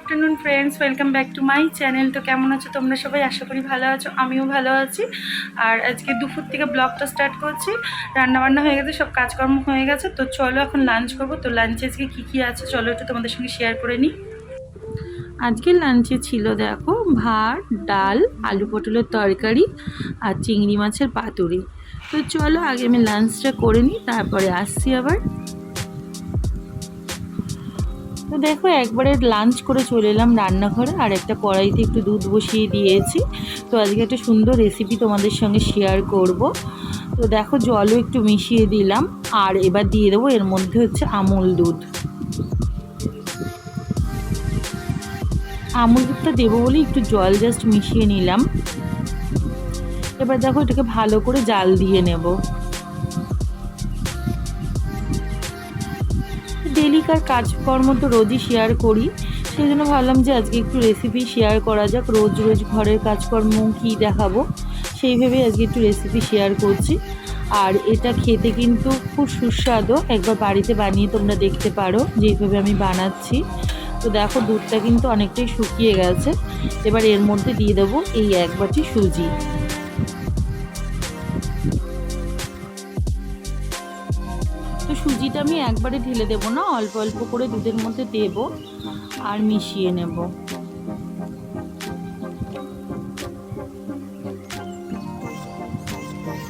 Afternoon friends, welcome back to my channel. তো কেমন আছো তোমরা সবাই? আশা করি ভালো আছো, আমিও ভালো আছি। আর আজকে দুপুর থেকে ব্লগটা স্টার্ট করছি। রান্নাবান্না হয়ে গেছে, সব কাজকর্ম হয়ে গেছে। তো চলো এখন লাঞ্চ করবো। তো লাঞ্চে আজকে কী আছে চলো একটু তোমাদের সঙ্গে শেয়ার করে নিই। আজকের লাঞ্চে ছিল দেখো ভাত, ডাল, আলু পটলের তরকারি আর চিংড়ি মাছের পাতুরি। তো চলো আগে আমি লাঞ্চটা করে নিই, তারপরে আসছি আবার। তো দেখো একবারে লাঞ্চ করে চলে এলাম রান্নাঘরে, আর একটা কড়াইতে একটু দুধ বসিয়ে দিয়েছি। তো আজকে একটা সুন্দর রেসিপি তোমাদের সঙ্গে শেয়ার করব। তো দেখো জলও একটু মিশিয়ে দিলাম, আর এবার দিয়ে দেবো এর মধ্যে হচ্ছে আমুল দুধ। আমুল দুধটা দেবো বলে একটু জল জাস্ট মিশিয়ে নিলাম। এবার দেখো এটাকে ভালো করে জাল দিয়ে নেব। ডেলিকার কাজকর্ম তো রোজই শেয়ার করি, সেই জন্য ভাবলাম যে আজকে একটু রেসিপি শেয়ার করা যাক। রোজ রোজ ঘরের কাজকর্ম কী দেখাবো, সেই ভেবে আজকে একটু রেসিপি শেয়ার করছি। আর এটা খেতে কিন্তু খুব সুস্বাদু, একবার বাড়িতে বানিয়ে তোমরা দেখতে পারো যেইভাবে আমি বানাচ্ছি। তো দেখো দুধটা কিন্তু অনেকটাই শুকিয়ে গেছে। এবার এর মধ্যে দিয়ে দেবো এই এক বাটি সুজি। তো সুজিটা আমি একবারে ঢেলে দেবো না, অল্প অল্প করে দুধের মধ্যে দেবো আর মিশিয়ে নেব।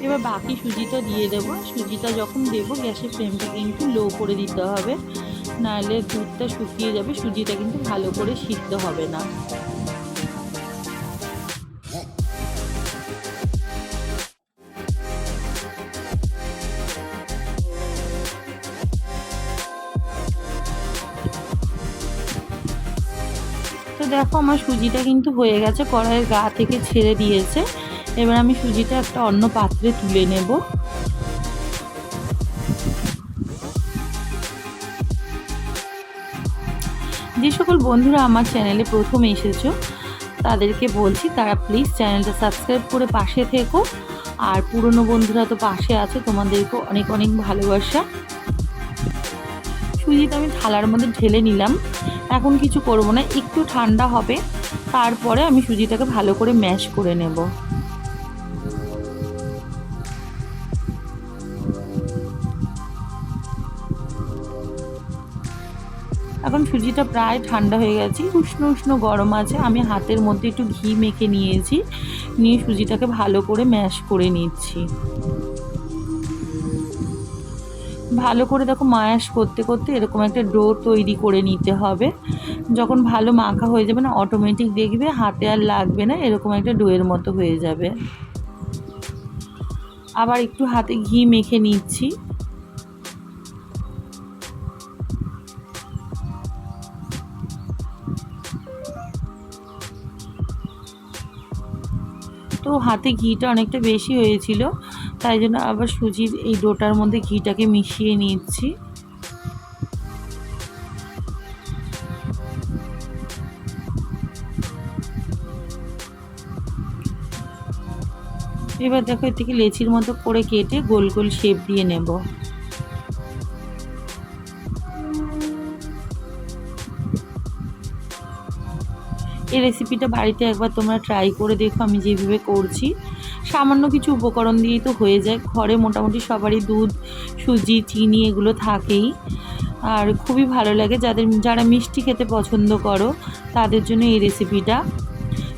এবার বাকি সুজিটা দিয়ে দেবো। সুজিটা যখন দেবো গ্যাসের ফ্লেমটা কিন্তু লো করে দিতে হবে, নাহলে দুধটা শুকিয়ে যাবে, সুজিটা কিন্তু ভালো করে সিদ্ধ হবে না। তো দেখো আমার সুজিটা কিন্তু হয়ে গেছে, কড়াইয়ের গা থেকে ছেড়ে দিয়েছে। এবার আমি সুজিটা একটা অন্য পাত্রে তুলে নেব। যে সকল বন্ধুরা আমার চ্যানেলে প্রথম এসেছো তাদেরকে বলছি তারা প্লিজ চ্যানেলটা সাবস্ক্রাইব করে পাশে থেকো। আর পুরনো বন্ধুরা তো পাশে আছে, তোমাদেরকেও অনেক অনেক ভালোবাসা। সুজিটা আমি থালার মধ্যে ঢেলে নিলাম। এখন কিছু করব না, একটু ঠান্ডা হবে, তারপরে আমি সুজিটাকে ভালো করে ম্যাশ করে নেব। এখন সুজিটা প্রায় ঠান্ডা হয়ে গেছে, উষ্ণ উষ্ণ গরম আছে। আমি হাতের মধ্যে একটু ঘি মেখে নিয়েছি, নিয়ে সুজিটাকে ভালো করে ম্যাশ করে নিচ্ছি। ভালো করে দেখো ম্যাশ করতে করতে এরকম একটা ডো তৈরি করে নিতে হবে। যখন ভালো মাখা হয়ে যাবে না, অটোমেটিক দেখবে হাতে আর লাগবে না, এরকম একটা ডোয়ের মতো হয়ে যাবে। আবার একটু হাতে ঘি মেখে নিচ্ছি। তো হাতে ঘিটা অনেকটা বেশি হয়েছিল, তাই জন্য আবার সুজির এই ডোটার মধ্যে ঘিটাকে মিশিয়ে নিচ্ছি। এবার দেখো এর থেকে লেচির মতো করে কেটে গোল গোল শেপ দিয়ে নেব। এই রেসিপিটা বাড়িতে একবার তোমরা ট্রাই করে দেখো, আমি যেভাবে করছি। সামান্য কিছু উপকরণ দিয়েই তো হয়ে যায়, ঘরে মোটামুটি সবারই দুধ, সুজি, চিনি এগুলো থাকেই। আর খুবই ভালো লাগে যারা মিষ্টি খেতে পছন্দ করো তাদের জন্য এই রেসিপিটা।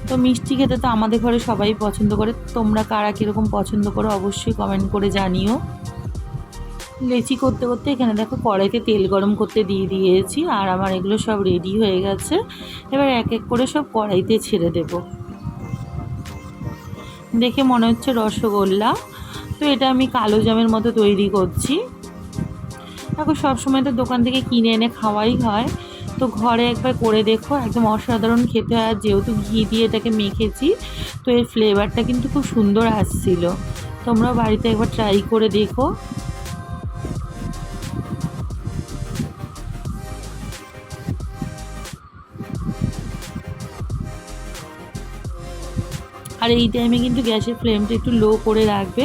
তো মিষ্টি খেতে তো আমাদের ঘরে সবাই পছন্দ করে, তোমরা কারা কীরকম পছন্দ করো অবশ্যই কমেন্ট করে জানিও। লেচি করতে করতে এখানে দেখো কড়াইতে তেল গরম করতে দিয়ে দিয়েছি, আর আমার এগুলো সব রেডি হয়ে গেছে। এবার এক এক করে সব কড়াইতে ছেড়ে দেব। দেখে মনে হচ্ছে রসগোল্লা, তো এটা আমি কালো জামের মতো তৈরি করছি। দেখো সবসময় তো দোকান থেকে কিনে এনে খাওয়াই হয়, তো ঘরে একবার করে দেখো, একদম অসাধারণ খেতে হয়। আর যেহেতু ঘি দিয়ে এটাকে মেখেছি, তো এর ফ্লেভারটা কিন্তু খুব সুন্দর আসছিল। তোমরাও বাড়িতে একবার ট্রাই করে দেখো। আর এই টাইমে কিন্তু গ্যাসের ফ্লেমটা একটু লো করে রাখবে,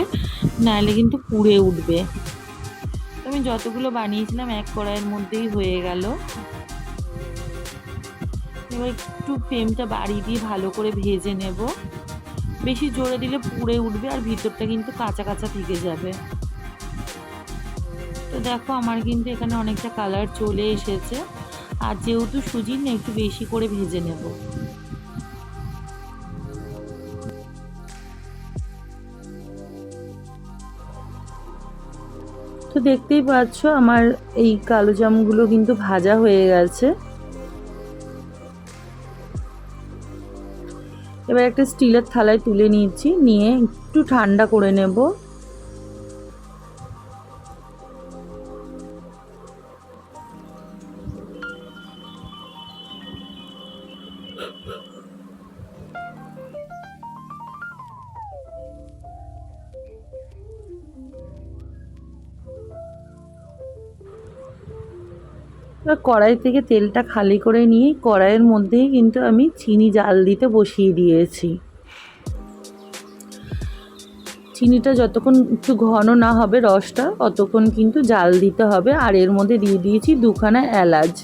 নাহলে কিন্তু পুড়ে উঠবে। তো আমি যতগুলো বানিয়েছিলাম এক কড়াইয়ের মধ্যেই হয়ে গেল। এবার একটু ফ্লেমটা বাড়িয়ে দিয়ে ভালো করে ভেজে নেব। বেশি জোরে দিলে পুড়ে উঠবে আর ভিতরটা কিন্তু কাঁচা কাঁচা থেকে যাবে। তো দেখো আমার কিন্তু এখানে অনেকটা কালার চলে এসেছে। আর যেহেতু সুজি না, একটু বেশি করে ভেজে নেব। তো দেখতেই পাচ্ছ আমার এই কালো জামগুলো কিন্তু ভাজা হয়ে গেছে। এবার একটা স্টিলের থালায় তুলে নিচ্ছি, নিয়ে একটু ঠান্ডা করে নেব। এবার কড়াই থেকে তেলটা খালি করে নিয়ে কড়াইয়ের মধ্যেই কিন্তু আমি চিনি জাল দিতে বসিয়ে দিয়েছি। চিনিটা যতক্ষণ একটু ঘন না হবে রসটা, ততক্ষণ কিন্তু জাল দিতে হবে। আর এর মধ্যে দিয়ে দিয়েছি 2খানা এলাচ।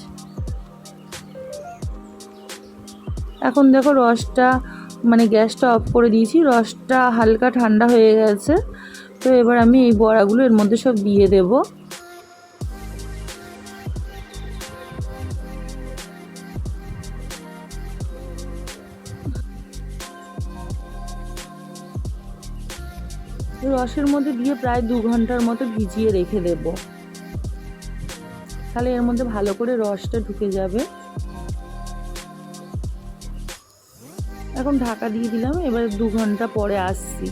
এখন দেখো রসটা গ্যাসটা অফ করে দিয়েছি, রসটা হালকা ঠান্ডা হয়ে গেছে। তো এবার আমি এই বড়াগুলো এর মধ্যে সব দিয়ে দেব। রসের মধ্যে দিয়ে প্রায় 2 ঘন্টার মতো ভিজিয়ে রেখে দেব, তাহলে এর মধ্যে ভালো করে রসটা ঢুকে যাবে। এখন ঢাকা দিয়ে দিলাম, এবার 2 ঘন্টা পরে আসছি।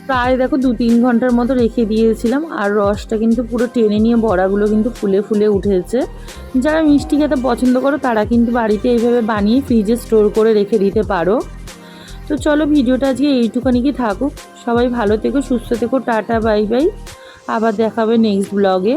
প্রায় দেখো 2-3 ঘন্টার মতো রেখে দিয়েছিলাম, আর রসটা কিন্তু পুরো টেনে নিয়ে বড়াগুলো কিন্তু ফুলে ফুলে উঠেছে। যারা মিষ্টি খেতে পছন্দ করো তারা কিন্তু বাড়িতে এইভাবে বানিয়ে ফ্রিজে স্টোর করে রেখে দিতে পারো। তো চলো ভিডিওটা আজকে এইটুখানি কি থাকুক। সবাই ভালো থেকো, সুস্থ থেকো, টাটা বাই বাই। আবার দেখাবে নেক্সট ব্লগে।